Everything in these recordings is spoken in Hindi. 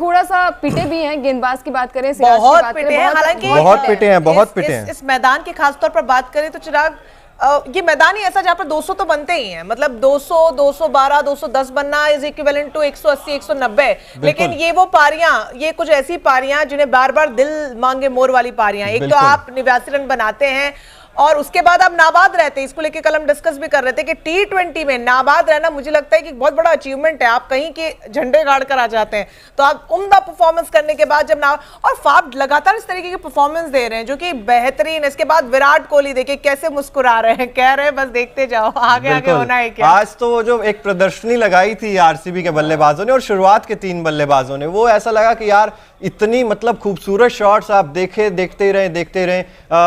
थोड़ा सा पिटे भी हैं। गेंदबाज की बात करें, बहुत पिटे हैं, हालांकि बहुत पिटे हैं, बहुत पिटे हैं। इस मैदान की खासतौर पर बात करें तो चिराग, ये मैदान ही ऐसा जहां पर 200 तो बनते ही हैं, मतलब 200, 212, 210 बनना इज इक्विवेलेंट टू 180, 190। लेकिन ये वो पारियां, ये कुछ ऐसी पारियां जिन्हें बार बार दिल मांगे मोर वाली पारियां। एक तो आप 89 रन बनाते हैं और उसके बाद आप नाबाद रहते हैं। इसको लेके कल हम डिस्कस भी कर रहे थे कि T20 में नाबाद रहना मुझे लगता है कि बहुत बड़ा अचीवमेंट है। आप कहीं के झंडे गाड़ कर आ जाते हैं, तो आप उम्दा परफॉर्मेंस करने के बाद जब और फाफ लगातार इस तरीके की परफॉर्मेंस दे रहे हैं जो कि बेहतरीन। इसके बाद विराट कोहली देखिए कैसे मुस्कुरा रहे हैं, कह रहे हैं बस देखते जाओ, आगे आगे होना है क्या। आज तो वो जो एक प्रदर्शनी लगाई थी आरसीबी के बल्लेबाजों ने और शुरुआत के 3 बल्लेबाजों ने, वो ऐसा लगा कि यार इतनी मतलब खूबसूरत शॉट्स आप देखते ही रहे।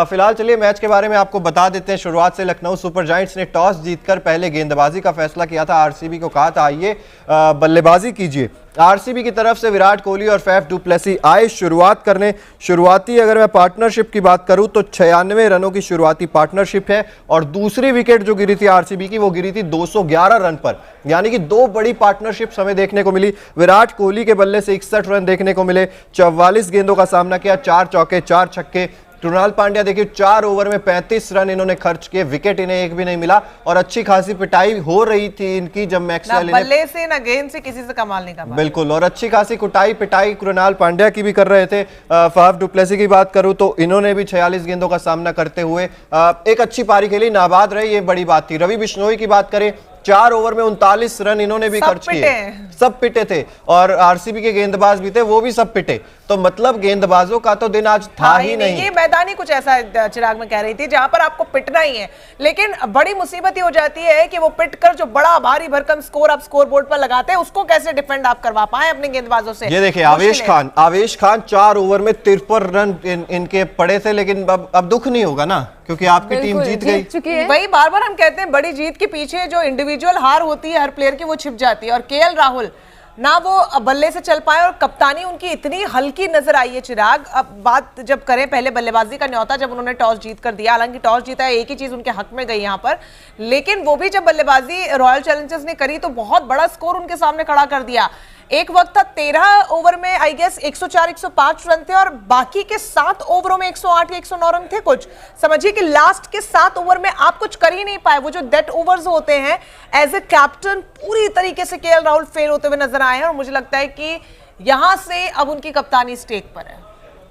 फिलहाल चलिए मैच के बारे में आपको बता देते हैं। शुरुआत से लखनऊ सुपर जायंट्स ने टॉस जीतकर पहले गेंदबाजी का फैसला किया था। आरसीबी को कहा था आइए बल्लेबाजी कीजिए। आरसीबी की तरफ से विराट कोहली और फैफ डु प्लेसी आए शुरुआत करने। शुरुआती अगर मैं पार्टनरशिप की बात करूं तो 96 रनों की शुरुआती पार्टनरशिप है और दूसरी विकेट जो गिरी थी आरसीबी की वो गिरी थी 211 रन पर, यानी कि 2 बड़ी पार्टनरशिप हमें देखने को मिली। विराट कोहली के बल्ले से 61 रन देखने को मिले, 44 गेंदों का सामना किया, 4 चौके 4 छक्के। कृणाल पांड्या देखिए 4 ओवर में 35 रन इन्होंने खर्च किए, विकेट इन्हें एक भी नहीं मिला और अच्छी खासी पिटाई हो रही थी इनकी जब मैक्सवेल बल्ले से ना गेंद से किसी से कमाल नहीं कर पाया। बिल्कुल, और अच्छी खासी पिटाई कृणाल पांड्या की भी कर रहे थे। फाफ डु प्लेसी की बात करूं तो इन्होंने भी 46 गेंदों का सामना करते हुए एक अच्छी पारी खेली, नाबाद रहे, ये बड़ी बात थी। रवि बिश्नोई की बात करें 4 ओवर में 39 रन इन्होंने भी खर्च किए, सब पिटे थे और आरसीबी के गेंदबाज भी थे, वो भी सब पिटे। तो मतलब गेंदबाजों का तो दिन आज था ही नहीं। ये मैदान ही कुछ ऐसा चिराग में कह रही थी जहां पर आपको पिटना ही है, लेकिन बड़ी मुसीबत ये हो जाती है कि वो पिट कर जो बड़ा भारी भरकम स्कोर आप स्कोर बोर्ड पर लगाते हैं उसको कैसे डिफेंड आप करवा पाए अपने गेंदबाजों से। ये देखिए आवेश खान 4 ओवर में 53 रन इनके पड़े थे, लेकिन अब दुख नहीं होगा ना क्योंकि आपकी टीम जीत गई। वही बार बार हम कहते हैं बड़ी जीत के पीछे जो इंडिविजुअल हार होती है हर प्लेयर की वो छिप जाती है, और केएल राहुल ना वो बल्ले से चल पाए और कप्तानी उनकी इतनी हल्की नजर आई है चिराग। अब बात जब करें पहले बल्लेबाजी का न्योता जब उन्होंने टॉस जीत कर दिया, हालांकि टॉस जीता है एक ही चीज उनके हक में गई यहां पर, लेकिन वो भी जब बल्लेबाजी रॉयल चैलेंजर्स ने करी तो बहुत बड़ा स्कोर उनके सामने खड़ा कर दिया। एक वक्त था 13 ओवर में आई गेस 104 105 रन थे और बाकी के 7 ओवरों में 108 या 109 रन थे कुछ। समझिए कि लास्ट के 7 ओवर में आप कुछ कर ही नहीं पाए। वो जो डेड ओवर्स होते हैं एज ए कैप्टन पूरी तरीके से केएल राहुल फेल होते हुए नजर आए हैं और मुझे लगता है कि यहां से अब उनकी कप्तानी स्टेक पर है।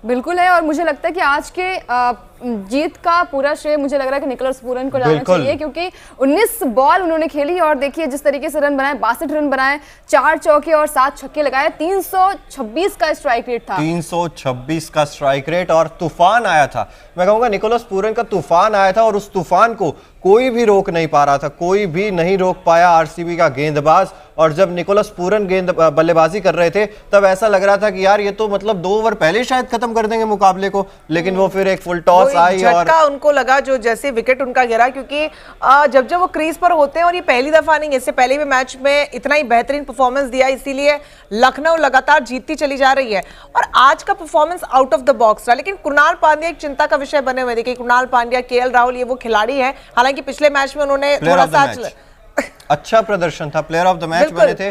बिल्कुल है, और मुझे लगता है कि आज के जीत का पूरा श्रेय मुझे लग रहा है कि निकोलस पूरन को जाना चाहिए, क्योंकि 19 बॉल उन्होंने खेली और देखिए जिस तरीके से रन बनाए, 62 रन बनाए, 4 चौके और 7 छक्के लगाए, 326 का स्ट्राइक रेट था। 326 का स्ट्राइक रेट और तूफान आया था। मैं कहूंगा निकोलस पूरन का तूफान आया था और उस तूफान को कोई भी रोक नहीं पा रहा था, कोई भी नहीं रोक पाया आरसीबी का गेंदबाज। और जब निकोलस पूरन बल्लेबाजी कर रहे थे तब ऐसा लग रहा था कि यार ये तो मतलब 2 ओवर पहले शायद खत्म कर देंगे मुकाबले को, लेकिन वो फिर एक फुल टॉस आई और उनको लगा जो जैसे विकेट उनका गिरा, क्योंकि जब वो क्रीज पर होते हैं और ये पहली दफा नहीं, इससे पहले भी मैच में इतना ही बेहतरीन परफॉर्मेंस दिया, इसीलिए लखनऊ लगातार जीतती चली जा रही है। और आज का performance out of the box रहा, लेकिन कृणाल पांड्या एक चिंता का विषय बने हुए। देखिए कृणाल पांड्या, केएल राहुल, ये वो खिलाड़ी है, हालांकि पिछले मैच में उन्होंने थोड़ा सा अच्छा प्रदर्शन था, प्लेयर ऑफ द मैच बने थे,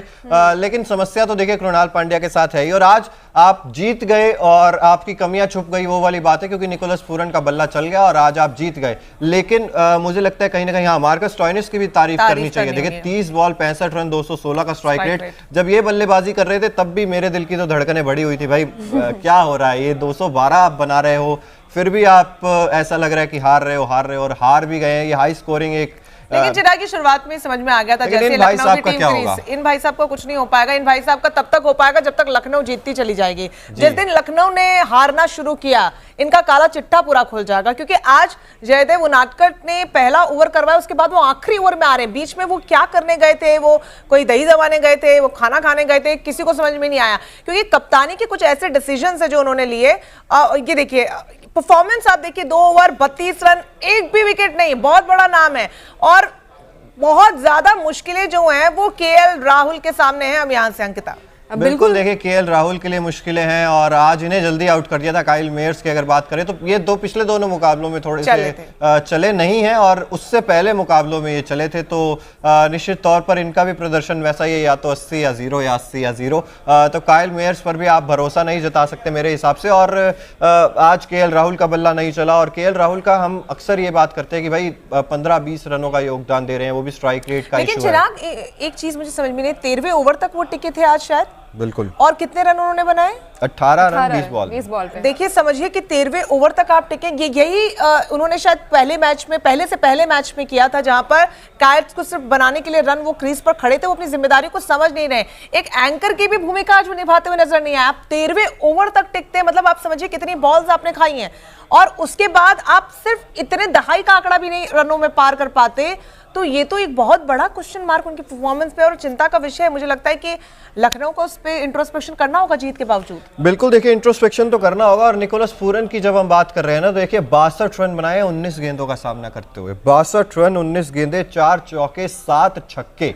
लेकिन समस्या तो देखिए कृणाल पांड्या के साथ है ही। और आज आप जीत गए और आपकी कमियां छुप गई, वो वाली बात है, क्योंकि निकोलस पूरन का बल्ला चल गया और आज आप जीत गए। लेकिन मुझे लगता है कहीं ना कहीं हाँ मार्कस स्टोइनिस की भी तारीफ करनी चाहिए। देखिए 30 बॉल 65 रन 216 का स्ट्राइक रेट। जब ये बल्लेबाजी कर रहे थे तब भी मेरे दिल की तो धड़कनें बढ़ी हुई थी, भाई क्या हो रहा है, ये 212 आप बना रहे हो, फिर भी आप ऐसा लग रहा है कि हार रहे हो और हार भी गए। ये हाई स्कोरिंग एक, लेकिन चिराग की शुरुआत में समझ में आ गया था जैसे लखनऊ की टीम, इन भाई साहब को कुछ नहीं हो पाएगा। इन भाई साहब का तब तक हो पाएगा जब तक लखनऊ जीतती चली जाएगी। जिस दिन लखनऊ ने हारना शुरू किया इनका काला चिट्ठा पूरा खुल जाएगा, क्योंकि आज जयदेव उनादकट ने पहला ओवर करवाया, उसके बाद वो आखिरी ओवर में आ रहे हैं। बीच में वो क्या करने गए थे, वो कोई दही जमाने गए थे, वो खाना खाने गए थे, किसी को समझ में नहीं आया, क्योंकि कप्तानी के कुछ ऐसे डिसीजन है जो उन्होंने लिए। ये देखिए परफॉर्मेंस आप देखिए, 2 ओवर 32 रन, एक भी विकेट नहीं, बहुत बड़ा नाम है। और बहुत ज्यादा मुश्किलें जो हैं वो केएल राहुल के सामने हैं। अब यहां से अंकिता बिल्कुल देखिए केएल राहुल के लिए मुश्किलें हैं और आज इन्हें जल्दी आउट कर दिया था काइल मेयर्स की अगर बात करें तो ये पिछले दोनों मुकाबलों में थोड़े से चले नहीं हैं और उससे पहले मुकाबलों में ये चले थे तो निश्चित तौर पर इनका भी प्रदर्शन वैसा ही है, या तो 80 या 0 या 80 या 0। तो काइल मेयर्स पर भी आप भरोसा नहीं जता सकते मेरे हिसाब से। और आज केएल राहुल का बल्ला नहीं चला और केएल राहुल का हम अक्सर ये बात करते हैं कि भाई 15-20 रनों का योगदान दे रहे हैं, वो भी स्ट्राइक रेट का लेकिन चिराग एक चीज मुझे समझ में नहीं, 13वें ओवर तक वो टिके थे आज शायद। बिल्कुल। और कितने रन उन्होंने बनाए? 18 रन 20 बॉल पे। देखिए समझिए कि 13वें ओवर तक आप टिकेंगे, यही उन्होंने शायद पहले मैच में किया था जहां पर कायर्स को सिर्फ बनाने के लिए रन वो क्रीज पर खड़े थे, वो अपनी जिम्मेदारी को समझ नहीं रहे। एक एंकर की भी भूमिका आज वो निभाते हुए नजर नहीं आया। आप 13वें ओवर तक टिकते हैं, मतलब आप समझिए कितनी बॉल्स आपने खाई हैं और उसके बाद आप सिर्फ इतने दहाई का आंकड़ा भी नहीं रनों में पार कर पाते, तो ये तो एक बहुत बड़ा क्वेश्चन मार्क उनकी परफॉर्मेंस पे और चिंता का विषय है। मुझे लगता है कि लखनऊ को उस पे इंट्रोस्पेक्शन करना होगा जीत के बावजूद। बिल्कुल देखिए इंट्रोस्पेक्शन तो करना होगा। और निकोलस पूरन की जब हम बात कर रहे हैं ना, देखिए 62 रन बनाए 19 गेंदों का सामना करते हुए, 62 रन 19 गेंदे, 4 चौके 7 छक्के।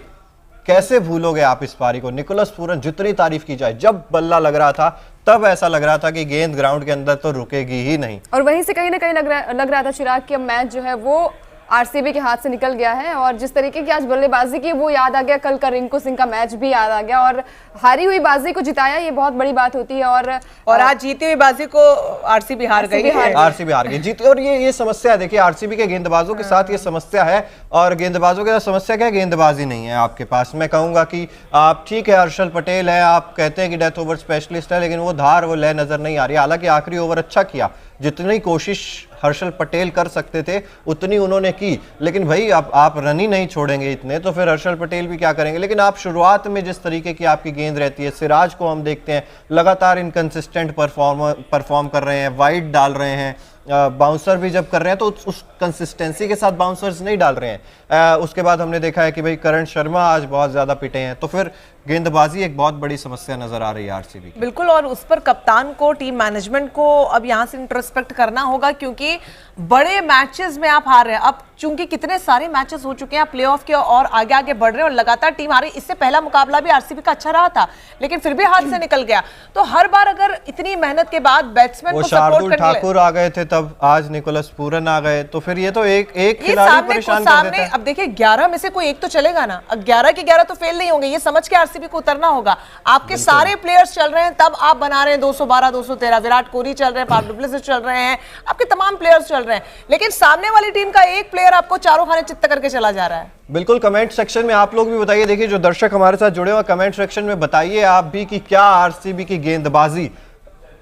कैसे भूलोगे आप इस पारी को? निकोलस पूरन जितनी तारीफ की जाए, जब बल्ला लग रहा था तब ऐसा लग रहा था कि गेंद ग्राउंड के अंदर तो रुकेगी ही नहीं। और वहीं से कहीं ना कहीं लग रहा था चिराग कि अब मैच जो है वो आरसीबी के हाथ से निकल गया है। और जिस तरीके की आज बल्लेबाजी की वो याद आ गया, कल का रिंकू सिंह का मैच भी याद आ गया और हारी हुई बाजी को जिताया, ये बहुत बड़ी बात होती है। और आज जीती हुई बाजी को आरसीबी हार गई। आरसीबी हार गई जीती। और ये समस्या है, देखिए आरसीबी के गेंदबाजों के साथ ये समस्या है। और गेंदबाजों के साथ समस्या क्या है? गेंदबाजी नहीं है आपके पास। मैं कहूंगा कि आप ठीक है, हर्षल पटेल है, आप कहते हैं कि डेथ ओवर स्पेशलिस्ट है, लेकिन वो धार वो लय नजर नहीं आ रही। हालांकि आखिरी ओवर अच्छा किया, जितनी कोशिश हर्षल पटेल कर सकते थे उतनी उन्होंने की, लेकिन भाई आप रन ही नहीं छोड़ेंगे इतने तो फिर हर्षल पटेल भी क्या करेंगे। लेकिन आप शुरुआत में जिस तरीके की आपकी गेंद रहती है, सिराज को हम देखते हैं लगातार इनकंसिस्टेंट परफॉर्म कर रहे हैं, वाइड डाल रहे हैं, बाउंसर भी जब कर रहे हैं तो उस कंसिस्टेंसी के साथ बाउंसर्स नहीं डाल रहे हैं। उसके बाद हमने देखा है कि भाई करण शर्मा आज बहुत ज्यादा पिटे हैं, तो फिर गेंदबाजी एक बहुत बड़ी समस्या नजर आ रही है आरसीबी की। बिल्कुल, और उस पर कप्तान को, टीम मैनेजमेंट को अब यहां से इंट्रोस्पेक्ट करना होगा, क्योंकि बड़े मैचेस में आप हार रहे हैं। अब चूंकि कितने सारे मैचेस हो चुके हैं, आप प्लेऑफ के और आगे आगे बढ़ रहे हैं और लगातार टीम हारी। इससे पहला मुकाबला भी आरसीबी का अच्छा रहा था, लेकिन फिर भी हाथ से निकल गया। तो हर बार अगर इतनी मेहनत के बाद बैट्समैन को सपोर्ट करने ठाकुर आ गए थे तब, आज निकोलस पूरन आ गए, तो फिर ये तो एक खिलाड़ी परेशान कर देता है। अब देखिए 11 में से कोई एक तो चलेगा ना, अब 11 के 11 तो फेल नहीं होंगे, ये समझ के आरसीबी को उतरना होगा। आपके सारे प्लेयर्स चल रहे हैं, तब आप बना रहे हैं 212 213, विराट कोहली चल रहे हैं, फाफ डु प्लेसिस चल रहे हैं, आपके तमाम प्लेयर्स चल रहे हैं, लेकिन सामने वाली टीम का एक प्लेयर आपको चारों खाने चित्त करके चला जा रहा है। बिल्कुल, कमेंट सेक्शन में आप लोग भी बताइए। देखिए जो दर्शक हमारे साथ जुड़े हुए कमेंट सेक्शन में बताइए आप भी कि क्या आरसीबी की गेंदबाजी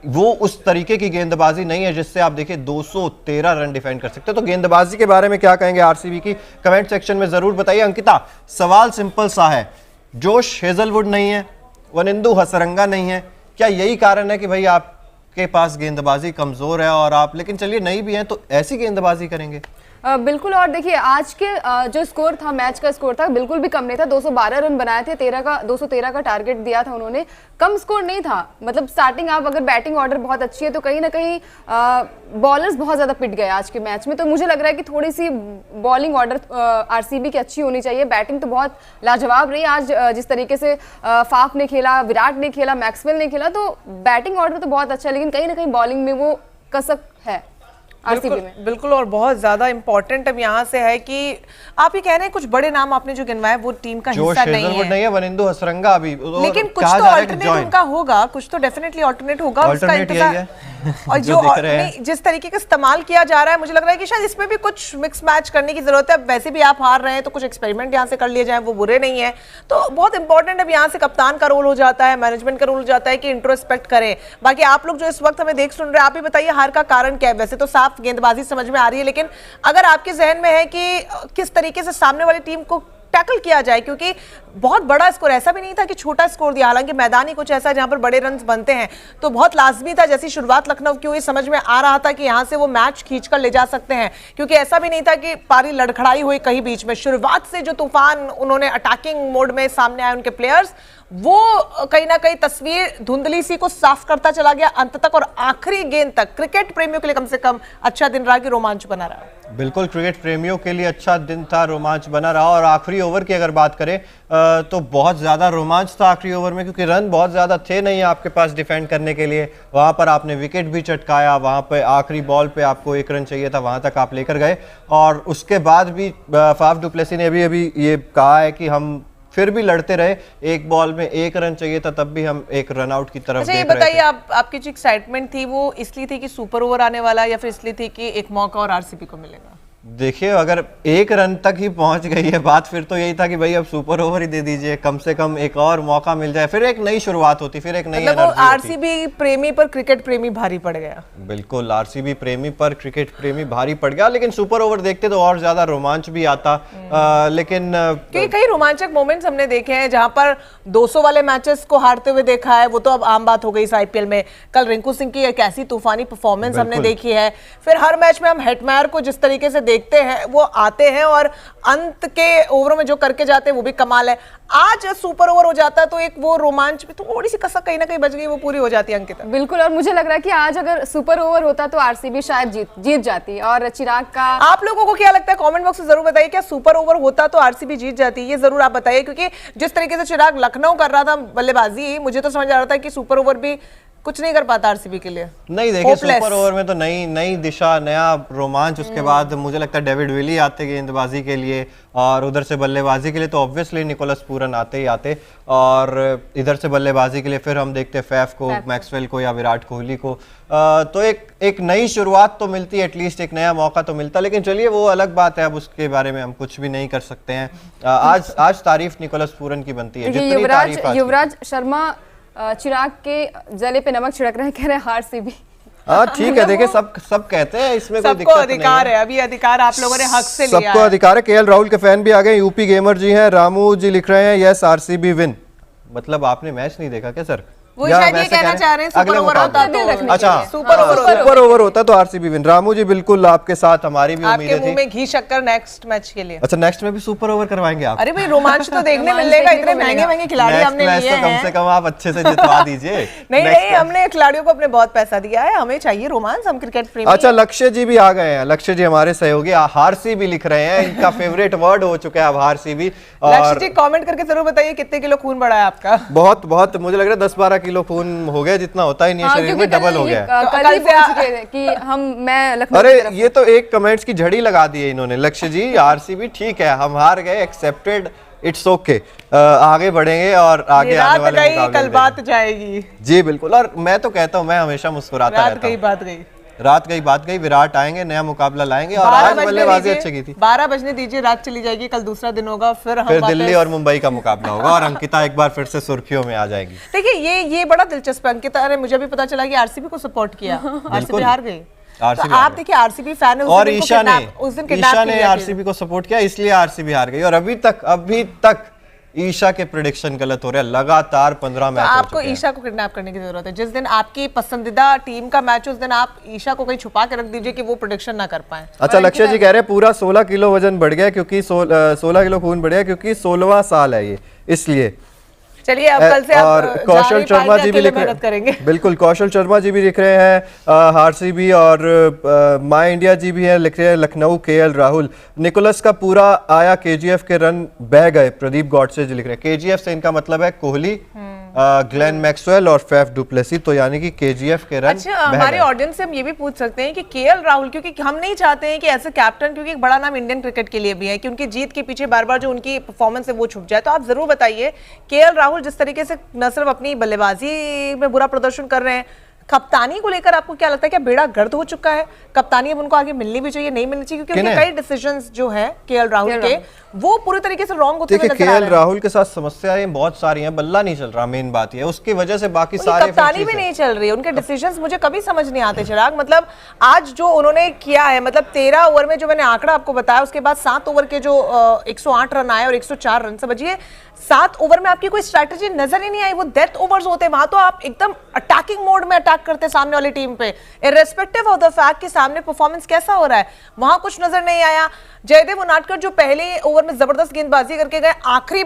वो उस तरीके की गेंदबाजी नहीं है जिससे आप देखिए 213 रन डिफेंड कर सकते हो। तो गेंदबाजी के बारे में क्या कहेंगे आरसीबी की, कमेंट सेक्शन में जरूर बताइए। अंकिता, सवाल सिंपल सा है, जोश हेजलवुड नहीं है, वनिंदु हसरंगा नहीं है, क्या यही कारण है कि भाई आपके पास गेंदबाजी कमजोर है और आप, लेकिन चलिए नई भी हैं तो ऐसी गेंदबाजी करेंगे? बिल्कुल। और देखिए आज के जो स्कोर था, मैच का स्कोर था, बिल्कुल भी कम नहीं था। 212 रन बनाए थे, 213 का टारगेट दिया था उन्होंने, कम स्कोर नहीं था। मतलब स्टार्टिंग आप अगर बैटिंग ऑर्डर बहुत अच्छी है तो कहीं ना कहीं बॉलर्स बहुत ज्यादा पिट गए आज के मैच में। तो मुझे लग रहा है कि थोड़ी सी बॉलिंग ऑर्डर आरसीबी की अच्छी होनी चाहिए। बैटिंग तो बहुत लाजवाब रही आज, जिस तरीके से फाफ ने खेला, विराट ने खेला, मैक्सवेल ने खेला, तो बैटिंग ऑर्डर तो बहुत अच्छा है, लेकिन कहीं ना कहीं बॉलिंग में वो कसक है आरसीबी में। बिल्कुल, और बहुत ज्यादा इंपॉर्टेंट अब यहाँ से है कि आप ये कह रहे हैं कुछ बड़े नाम आपने जो गिनवाए वो टीम का हिस्सा नहीं है, वनिंदु हसरंगा भी, लेकिन कुछ तो ऑल्टरनेट उनका होगा, कुछ तो डेफिनेटली ऑल्टरनेट होगा, उसका इंतजार। और जो जिस तरीके का इस्तेमाल किया जा रहा है, मुझे लग रहा है कि शायद इसमें भी कुछ मिक्स मैच करने की जरूरत है। वैसे भी आप हार रहे हैं तो कुछ एक्सपेरिमेंट यहाँ से कर लिए जाए, वो बुरे नहीं है। तो बहुत इंपॉर्टेंट है यहाँ से कप्तान का रोल हो जाता है, मैनेजमेंट का रोल हो जाता है कि इंट्रोस्पेक्ट करें। बाकी आप लोग जो इस वक्त हमें देख सुन रहे हैं, आप भी बताइए हार का कारण क्या है। वैसे तो साफ गेंदबाजी समझ में आ रही है, लेकिन अगर आपके जहन में है कि किस तरीके से सामने वाली टीम को टैकल किया जाए, क्योंकि बहुत बड़ा स्कोर, ऐसा भी नहीं था कि छोटा स्कोर दिया, हालांकि मैदान ही कुछ ऐसा है जहां पर बड़े रन बनते हैं, तो बहुत लाजमी था। जैसी शुरुआत लखनऊ की हुई, समझ में आ रहा था कि यहां से वो मैच खींचकर ले जा सकते हैं, क्योंकि ऐसा भी नहीं था कि पारी लड़खड़ाई हुई कहीं बीच में। शुरुआत से जो तूफान उन्होंने अटैकिंग मोड में सामने आए उनके प्लेयर्स, वो कहीं ना कहीं तस्वीर धुंधली सी को साफ करता चला गया अंत तक, और आखिरी गेंद तक क्रिकेट प्रेमियों के लिए कम से कम अच्छा दिन रहा कि रोमांच बना रहा। बिल्कुल, क्रिकेट प्रेमियों के लिए अच्छा दिन था, रोमांच बना रहा। और आखिरी ओवर की अगर बात करें तो बहुत ज़्यादा रोमांच था आखिरी ओवर में, क्योंकि रन बहुत ज़्यादा थे नहीं आपके पास डिफेंड करने के लिए। वहाँ पर आपने विकेट भी चटकाया, वहाँ पे आखिरी बॉल पे आपको 1 रन चाहिए था, वहाँ तक आप लेकर गए। और उसके बाद भी फाफ डु प्लेसी ने अभी ये कहा है कि हम फिर भी लड़ते रहे, एक बॉल में 1 रन चाहिए था, तब भी हम एक रन आउट की तरफ अच्छा, ये बताइए आपकी जो एक्साइटमेंट थी वो इसलिए थी कि सुपर ओवर आने वाला, या फिर इसलिए थी कि एक मौका और आरसीबी को मिलेगा? देखिए, अगर 1 रन तक ही पहुंच गई है बात, फिर तो यही था कि भाई अब सुपर ओवर ही दे दीजिए, कम से कम एक और मौका मिल जाए, फिर एक नई शुरुआत होती, फिर एक नई एनर्जी होती। आरसीबी प्रेमी पर क्रिकेट प्रेमी भारी पड़ गया। बिल्कुल, आरसीबी प्रेमी पर क्रिकेट प्रेमी भारी पड़ गया, लेकिन सुपर ओवर देखते तो और ज्यादा रोमांच भी आता। लेकिन कई रोमांचक मोमेंट्स हमने देखे हैं जहां पर 200 वाले मैचेस को हारते हुए देखा है, वो तो अब आम बात हो गई इस आईपीएल में। कल रिंकू सिंह की एक ऐसी तूफानी परफॉर्मेंस हमने देखी है। फिर हर मैच में हम हेटमेयर को जिस तरीके से देखते हैं, वो आते हैं और अंत के ओवरों में जो करके जाते हैं वो भी कमाल है। आज सुपर ओवर हो जाता है तो एक वो रोमांच भी थोड़ी सी कसक कहीं ना कहीं बच गई, वो पूरी हो जाती है अंकिता। बिल्कुल, और मुझे लग रहा है कि आज अगर सुपर ओवर होता तो आरसीबी शायद जीत जाती। और चिराग का, आप लोगों को क्या लगता है कमेंट बॉक्स में जरूर बताइए, क्या सुपर ओवर होता तो आरसीबी जीत जाती? ये जरूर आप बताइए, क्योंकि जिस तरीके से चिराग लखनऊ कर रहा था बल्लेबाजी, मुझे तो समझ आ रहा था कि सुपर ओवर भी कुछ नहीं कर पाता आरसीबी के लिए। नहीं, देखिए सुपर ओवर में तो नई दिशा, नया रोमांच। उसके बाद मुझे लगता है डेविड विली आते गेंदबाजी के लिए, और उधर से बल्लेबाजी के लिए तो ऑब्वियसली निकोलस पूरन आते ही आते, और इधर से बल्लेबाजी के लिए फिर हम देखते फैफ को, मैक्सवेल को या विराट कोहली को। तो एक नई शुरुआत तो मिलती है, एटलीस्ट एक नया मौका तो मिलता। लेकिन चलिए वो अलग बात है, अब उसके बारे में हम कुछ भी नहीं कर सकते हैं। आज तारीफ निकोलस पूरन की बनती है, जितनी तारीफ। युवराज शर्मा चिराग के जले पे नमक छिड़क रहे हैं, कह रहे हैं आरसीबी। हाँ ठीक है, देखिए सब कहते हैं, इसमें कोई दिक्कत नहीं है। सबको अधिकार है, अभी अधिकार आप लोगों ने हक से लिया है। सबको अधिकार है। केएल राहुल के फैन भी आ गए, यूपी गेमर जी हैं, रामू जी लिख रहे हैं यस आरसीबी विन। मतलब आपने मैच नहीं देखा क्या सर? वो शायद ये कहना चाह रहे हैं सुपर ओवर होता तो, अच्छा सुपर ओवर होता तो आरसीबी विन। रामू जी बिल्कुल आपके साथ, हमारी भी उम्मीद थी। आपके मुंह में घी शक्कर नेक्स्ट मैच के लिए। अच्छा, नेक्स्ट में भी सुपर ओवर करवाएंगे आप? अरे भाई रोमांच तो देखने मिलेगा, इतने महंगे खिलाड़ी हमने लिए हैं। कम से कम आप अच्छे से जितवा दीजिए। नहीं, हमने खिलाड़ियों को अपने बहुत पैसा दिया है, हमें चाहिए रोमांच, हम क्रिकेट प्रेमी। अच्छा, लक्ष्य जी भी आ गए हैं। लक्ष्य जी हमारे सहयोगी हारसी भी लिख रहे हैं, इनका फेवरेट वर्ड हो चुका है अब हारसी भी। लक्ष्य जी कमेंट करके जरूर बताइए कितने किलो खून बढ़ा है आपका? बहुत मुझे लग रहा है 10-12 किलो खून हो गया, जितना होता ही नहीं है शरीर में, डबल हो गया। कल ही पहुंच चुके थे कि मैं लखनऊ। अरे ये तो एक कमेंट्स की झड़ी लगा दी है इन्होंने। लक्ष्य जी आरसीबी ठीक है, हम हार गए, एक्सेप्टेड, इट्स ओके, आगे बढ़ेंगे और आगे आने वाले मुकाबले कल बात जाएगी। जी बिल्कुल, और मैं तो कहता हूँ मैं हमेशा मुस्कुराता रहता हूँ। रात गई, विराट आएंगे, नया मुकाबला लाएंगे। और आज बल्लेबाजी अच्छी की थी। 12 बजने दीजिए, रात चली जाएगी, कल दूसरा दिन होगा, फिर दिल्ली और मुंबई का मुकाबला होगा, और अंकिता एक बार फिर से सुर्खियों में आ जाएगी। देखिए ये बड़ा दिलचस्प है, अंकिता ने मुझे भी पता चला कि आरसीबी को सपोर्ट किया, आरसीबी हार गई। तो आप देखिए आरसीबी फैन है, और ईशा ने आरसीबी को सपोर्ट किया, इसलिए आरसीबी हार गई। और अभी तक ईशा के प्रेडिक्शन गलत हो रहे हैं, लगातार 15 मैच हो चुके हैं। आपको ईशा को किडनैप करने की जरूरत है। जिस दिन आपकी पसंदीदा टीम का मैच, उस दिन आप ईशा को कहीं छुपा के रख दीजिए कि वो प्रेडिक्शन ना कर पाए। अच्छा, लक्ष्य जी कह रहे हैं पूरा 16 किलो वजन बढ़ गया, क्योंकि 16 किलो खून बढ़ गया, क्योंकि 16वां साल है ये, इसलिए। चलिए अब कल से और कौशल शर्मा जी भी लिख रहे हैं, बिल्कुल कौशल शर्मा जी भी लिख रहे हैं आरसीबी, और माई इंडिया जी भी है, लिख रहे हैं लखनऊ केएल राहुल। निकोलस का पूरा आया, केजीएफ के रन बह गए, प्रदीप गॉडसे जी लिख रहे हैं। केजीएफ से इनका मतलब है कोहली, ग्लेन मैक्सवेल और फैफ डु प्लेसी, तो यानी कि केजीएफ के रन। अच्छा, हमारे ऑडियंस से हम ये भी पूछ सकते हैं कि केएल राहुल, क्योंकि हम नहीं चाहते हैं कि ऐसे कैप्टन, क्योंकि एक बड़ा नाम इंडियन क्रिकेट के लिए भी है, कि उनकी जीत के पीछे बार बार जो उनकी परफॉर्मेंस है वो छुप जाए। तो आप जरूर बताइए, केएल राहुल जिस तरीके से न सिर्फ अपनी बल्लेबाजी में बुरा प्रदर्शन कर रहे हैं, कप्तानी को लेकर आपको क्या लगता है, क्या बेड़ा गर्द हो चुका है? कप्तानी अब उनको आगे मिलनी भी चाहिए, नहीं मिलनी चाहिए, क्योंकि उनके कई डिसीजंस जो है केएल राहुल के, वो पूरी तरीके से रॉन्ग होते हुए नजर आ रहे हैं। केएल राहुल के साथ समस्याएं बहुत सारी हैं, बल्ला नहीं चल रहा, मेन बात ये है, उसकी वजह से बाकी सारे कप्तानी भी नहीं चल रही है, उनके डिसीजंस मुझे कभी समझ नहीं आते चिराग। मतलब आज जो उन्होंने किया है, मतलब 13 ओवर में जो मैंने आंकड़ा आपको बताया, उसके बाद 7 ओवर के जो 108 रन आए और 104 रन से बचिए, 7 ओवर में आपकी कोई स्ट्रैटेजी नजर ही नहीं आई। वो डेथ ओवर्स होते हैं, वहां तो आप एकदम अटैकिंग मोड में अटैक करते सामने वाली टीम पे, इररिस्पेक्टिव ऑफ द फैक्ट कि सामने परफॉर्मेंस कैसा हो रहा है, वहां कुछ नजर नहीं आया। जयदेव उनादकर जो पहले ओवर में जबरदस्त गेंदबाजी करके गए, आखिरी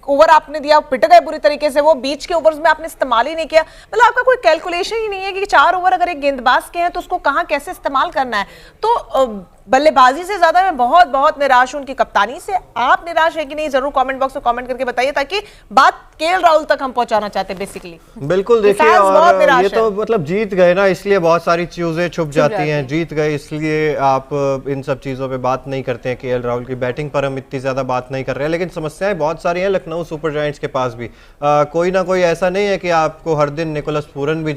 ओवर आपने दिया, पिट गए बुरी तरीके से, वो बीच के ओवर्स में आपने इस्तेमाल ही नहीं किया। मतलब आपका कोई कैलकुलेशन ही नहीं है कि 4 ओवर अगर एक गेंदबाज के हैं तो उसको कहाँ कैसे इस्तेमाल करना है। तो बल्लेबाजी से ज्यादा मैं बहुत बहुत निराश हूं उनकी कप्तानी से। आप निराश है कि नहीं, जरूर कमेंट बॉक्स में कमेंट करके बताइए, ताकि बात केएल राहुल तक हम पहुंचाना चाहते हैं बेसिकली। बिल्कुल, देखिए और ये तो मतलब जीत गए ना, इसलिए बहुत सारी चीजें छुप जाती हैं। जीत गए इसलिए आप इन सब चीजों पे बात नहीं करते हैं। केएल राहुल की बैटिंग पर हम इतनी ज्यादा बात नहीं कर रहे हैं, लेकिन समस्याएं बहुत सारी हैं लखनऊ सुपर जायंट्स के पास भी। कोई ना कोई ऐसा नहीं है कि आपको हर दिन निकोलस पूरन भी